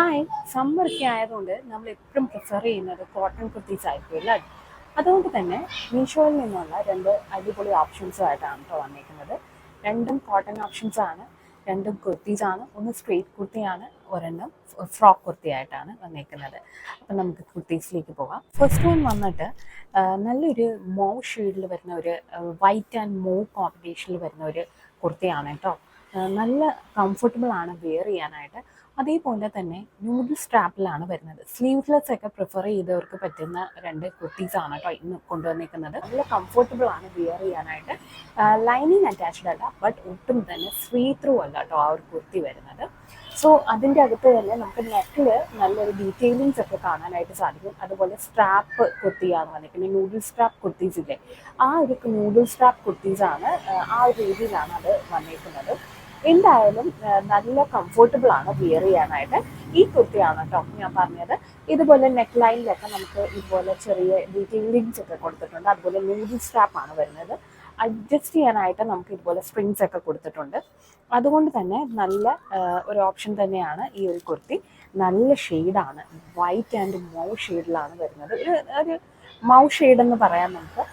Hi, സമ്മറൊക്കെ ആയതുകൊണ്ട് നമ്മൾ എപ്പോഴും പ്രിഫർ ചെയ്യുന്നത് കോട്ടൺ കുർത്തീസ് ആയിരിക്കുമല്ലോ. അതുകൊണ്ട് തന്നെ മീഷോയിൽ നിന്നുള്ള രണ്ട് അടിപൊളി ഓപ്ഷൻസുമായിട്ടാണ് കേട്ടോ വന്നിരിക്കുന്നത്. രണ്ടും കോട്ടൺ ഓപ്ഷൻസ് ആണ്, രണ്ടും കുർത്തീസാണ്. ഒന്ന് സ്ട്രെയിറ്റ് കുർത്തിയാണ്, ഒരെണ്ണം ഫ്രോക്ക് കുർത്തിയായിട്ടാണ് വന്നിരിക്കുന്നത്. അപ്പം നമുക്ക് കുർത്തീസിലേക്ക് പോകാം. ഫസ്റ്റ് വൺ വന്നിട്ട് നല്ലൊരു മൗ ഷെയ്ഡിൽ വരുന്ന ഒരു വൈറ്റ് ആൻഡ് മൗ കോമ്പിനേഷനിൽ വരുന്ന ഒരു കുർത്തിയാണ് കേട്ടോ. നല്ല കംഫർട്ടബിൾ ആണ് വെയർ ചെയ്യാനായിട്ട്. അതേപോലെ തന്നെ നൂഡിൽ സ്ട്രാപ്പിലാണ് വരുന്നത്. സ്ലീവ്ലെസ് ഒക്കെ പ്രിഫർ ചെയ്തവർക്ക് പറ്റുന്ന രണ്ട് കുർത്തീസാണ് കേട്ടോ ഇന്ന് കൊണ്ടുവന്നിരിക്കുന്നത്. നല്ല കംഫർട്ടബിൾ ആണ് വെയർ ചെയ്യാനായിട്ട്. ലൈനിങ് അറ്റാച്ച്ഡ് അല്ല, ബട്ട് ഒട്ടും തന്നെ സ്വീ ത്രൂ അല്ല കേട്ടോ ആ ഒരു കുർത്തി വരുന്നത്. സോ അതിൻ്റെ അകത്ത് തന്നെ നമുക്ക് നെക്കിൽ നല്ലൊരു ഡീറ്റെയിലിങ്സ് ഒക്കെ കാണാനായിട്ട് സാധിക്കും. അതുപോലെ സ്ട്രാപ്പ് കുർത്തിയാണ് വന്നിരിക്കുന്നത്. നൂഡിൽ സ്ട്രാപ്പ് കുർത്തീസ് ഇല്ലേ, ആ ഒരു നൂഡിൽ സ്ട്രാപ്പ് കുർത്തീസാണ് ആ ഒരു രീതിയിലാണ് അത് വന്നിരിക്കുന്നത്. എന്തായാലും നല്ല കംഫർട്ടബിൾ ആണ് വെയർ ചെയ്യാനായിട്ട്. ഈ കുർത്തിയാണ് കേട്ടോ ഞാൻ പറഞ്ഞത്. ഇതുപോലെ നെക്ക് ലൈനിലൊക്കെ നമുക്ക് ഇതുപോലെ ചെറിയ ഡീറ്റെയിലിങ്സ് ഒക്കെ കൊടുത്തിട്ടുണ്ട്. അതുപോലെ നൂഡിൽ സ്ട്രാപ്പാണ് വരുന്നത്. അഡ്ജസ്റ്റ് ചെയ്യാനായിട്ട് നമുക്ക് ഇതുപോലെ സ്പ്രിങ്സ് ഒക്കെ കൊടുത്തിട്ടുണ്ട്. അതുകൊണ്ട് തന്നെ നല്ല ഒരു ഓപ്ഷൻ തന്നെയാണ് ഈ ഒരു കുർത്തി. നല്ല ഷെയ്ഡാണ്, വൈറ്റ് ആൻഡ് മൗ ഷെയ്ഡിലാണ് വരുന്നത്. ഒരു മൗ ഷെയ്ഡ് എന്ന് പറയാം നമുക്ക്.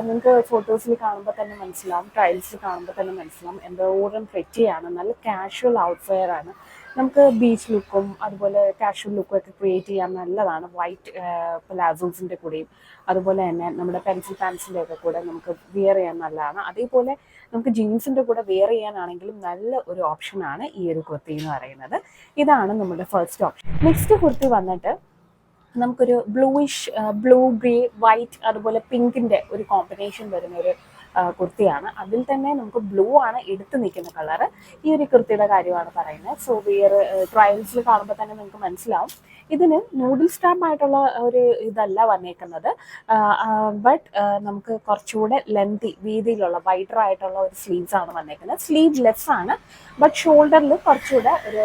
നിങ്ങൾക്ക് ഫോട്ടോസിൽ കാണുമ്പോൾ തന്നെ മനസ്സിലാവും, ട്രയൽസ് കാണുമ്പോൾ തന്നെ മനസ്സിലാവും എന്തോരം പ്രെറ്റിയാണ്. നല്ല കാഷ്വൽ ഔട്ട്ഫെയർ ആണ്. നമുക്ക് ബീച്ച് ലുക്കും അതുപോലെ കാഷ്വൽ ലുക്കും ഒക്കെ ക്രിയേറ്റ് ചെയ്യാൻ നല്ലതാണ്. വൈറ്റ് പ്ലാസോസിൻ്റെ കൂടെയും അതുപോലെ തന്നെ നമ്മുടെ പെൻസിൽ പാൻസിൻ്റെ ഒക്കെ കൂടെ നമുക്ക് വെയർ ചെയ്യാൻ നല്ലതാണ്. അതേപോലെ നമുക്ക് ജീൻസിൻ്റെ കൂടെ വെയർ ചെയ്യാനാണെങ്കിലും നല്ല ഒരു ഓപ്ഷനാണ് ഈ ഒരു കുർത്തി എന്ന് പറയുന്നത്. ഇതാണ് നമ്മുടെ ഫസ്റ്റ് ഓപ്ഷൻ. നെക്സ്റ്റ് കുർത്തി വന്നിട്ട് നമുക്കൊരു ബ്ലൂ ഗ്രേ വൈറ്റ് അതുപോലെ പിങ്കിൻ്റെ ഒരു കോമ്പിനേഷൻ വരുന്ന ഒരു കുർത്തിയാണ്. അതിൽ തന്നെ നമുക്ക് ബ്ലൂ ആണ് എടുത്ത് നിൽക്കുന്ന കളറ്. ഈ ഒരു കുർത്തിയുടെ കാര്യമാണ് പറയുന്നത്. സോ ട്രയൽസിൽ കാണുമ്പോൾ തന്നെ നിങ്ങൾക്ക് മനസ്സിലാവും ഇതിന് നൂഡിൽ സ്റ്റാമ്പായിട്ടുള്ള ഒരു ഇതല്ല വന്നേക്കുന്നത്. ബട്ട് നമുക്ക് കുറച്ചുകൂടെ വീതിയിലുള്ള വൈഡർ ആയിട്ടുള്ള ഒരു സ്ലീവ്സ് ആണ് വന്നേക്കുന്നത്. സ്ലീവ് ലെസ് ആണ്, ബട്ട് ഷോൾഡറിൽ കുറച്ചുകൂടെ ഒരു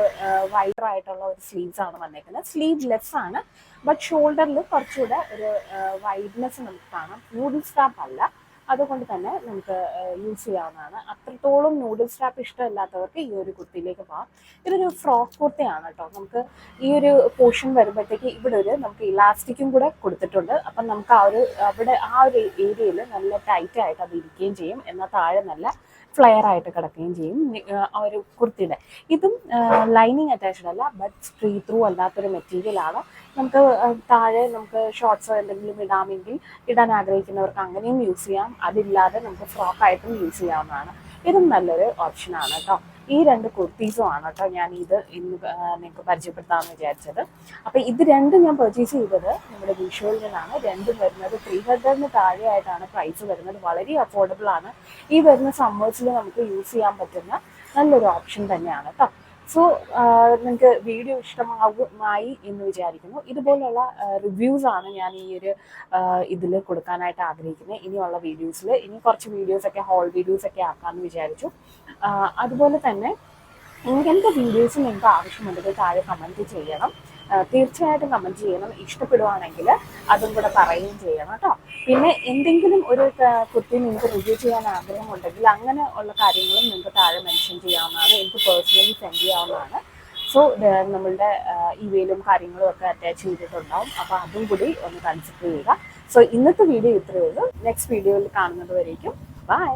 വൈഡർ ആയിട്ടുള്ള ഒരു സ്ലീവ്സ് ആണ് വന്നേക്കുന്നത്. സ്ലീവ് ലെസ് ആണ്, ബട്ട് ഷോൾഡറിൽ കുറച്ചുകൂടെ ഒരു വൈഡ്നെസ് നമുക്ക് കാണാം. നൂഡിൽ സ്റ്റാപ്പ് അല്ല, അതുകൊണ്ട് തന്നെ നമുക്ക് യൂസ് ചെയ്യാവുന്നതാണ്. അത്രത്തോളം നൂഡിൽ സ്ട്രാപ്പ് ഇഷ്ടമില്ലാത്തവർക്ക് ഈ ഒരു കുർത്തിയിലേക്ക് പോകാം. ഇതൊരു ഫ്രോക്ക് കുർത്തിയാണ് കേട്ടോ. നമുക്ക് ഈ ഒരു പോർഷൻ വരുമ്പോഴത്തേക്ക് ഇവിടെ നമുക്ക് ഇലാസ്റ്റിക്കും കൂടെ കൊടുത്തിട്ടുണ്ട്. അപ്പം നമുക്ക് ആ ഒരു ഏരിയയിൽ നല്ല ടൈറ്റ് ആയിട്ട് അത് ഇരിക്കുകയും ചെയ്യും. എന്നാൽ താഴെ നല്ല ഫ്ലെയർ ആയിട്ട് കിടക്കുകയും ചെയ്യും ആ ഒരു കുർത്തിയുടെ. ഇതും ലൈനിങ് അറ്റാച്ച്ഡ് അല്ല, ബട്ട് സ്ട്രീ ത്രൂ അല്ലാത്തൊരു മെറ്റീരിയലാണ്. നമുക്ക് താഴെ നമുക്ക് ഷോർട്ട്സോ എന്തെങ്കിലും ഇടാൻ ആഗ്രഹിക്കുന്നവർക്ക് അങ്ങനെയും യൂസ് ചെയ്യാം. അതില്ലാതെ നമുക്ക് ഫ്രോക്കായിട്ടും യൂസ് ചെയ്യാവുന്നതാണ്. ഇതും നല്ലൊരു ഓപ്ഷനാണ് കേട്ടോ. ഈ രണ്ട് കുർത്തീസും ആണ് കേട്ടോ ഞാൻ ഇന്ന് നിങ്ങൾക്ക് പരിചയപ്പെടുത്താമെന്ന് വിചാരിച്ചത്. അപ്പോൾ ഇത് രണ്ടും ഞാൻ പർച്ചേസ് ചെയ്തത് നമ്മുടെ മീഷോയിൽ നിന്നാണ്. രണ്ടും വരുന്നത് 300 താഴെയായിട്ടാണ് പ്രൈസ് വരുന്നത്. വളരെ അഫോർഡബിൾ ആണ്. ഈ വരുന്ന സമ്മേഴ്സിൽ നമുക്ക് യൂസ് ചെയ്യാൻ പറ്റുന്ന നല്ലൊരു ഓപ്ഷൻ തന്നെയാണ് കേട്ടോ. സോ നിങ്ങൾക്ക് വീഡിയോ ഇഷ്ടമായി എന്ന് വിചാരിക്കുന്നു. ഇതുപോലുള്ള റിവ്യൂസാണ് ഞാൻ ഈ ഒരു ഇതിൽ കൊടുക്കാനായിട്ട് ആഗ്രഹിക്കുന്നത്. ഇനിയുള്ള വീഡിയോസിൽ ഇനി കുറച്ച് വീഡിയോസൊക്കെ ഹോൾ വീഡിയോസൊക്കെ ആക്കാമെന്ന് വിചാരിച്ചു. അതുപോലെ തന്നെ ഇങ്ങനത്തെ വീഡിയോസ് നിങ്ങൾക്ക് ആവശ്യമുണ്ടെങ്കിൽ താഴെ കമൻറ്റ് ചെയ്യണം. തീർച്ചയായിട്ടും കമൻറ്റ് ചെയ്യണം. ഇഷ്ടപ്പെടുവാണെങ്കിൽ അതും കൂടെ പറയുകയും ചെയ്യണം കേട്ടോ. പിന്നെ എന്തെങ്കിലും ഒരു കുർത്തി നിങ്ങൾക്ക് റിവ്യൂ ചെയ്യാൻ ആഗ്രഹമുണ്ടെങ്കിൽ അങ്ങനെ ഉള്ള കാര്യങ്ങളും നിങ്ങൾക്ക് താഴെ മെൻഷൻ ചെയ്യാവുന്നതാണ്. എനിക്ക് പേഴ്സണലി സെൻഡ് ചെയ്യാവുന്നതാണ്. സോ നമ്മളുടെ ഇമെയിലും കാര്യങ്ങളും ഒക്കെ അറ്റാച്ച് ചെയ്തിട്ടുണ്ടാവും. അപ്പോൾ അതും കൂടി ഒന്ന് കൺസിഡർ ചെയ്യുക. സോ ഇന്നത്തെ വീഡിയോ ഇത്രയേ ഉള്ളൂ. നെക്സ്റ്റ് വീഡിയോയിൽ കാണുന്നത് വരേക്കും ബൈ.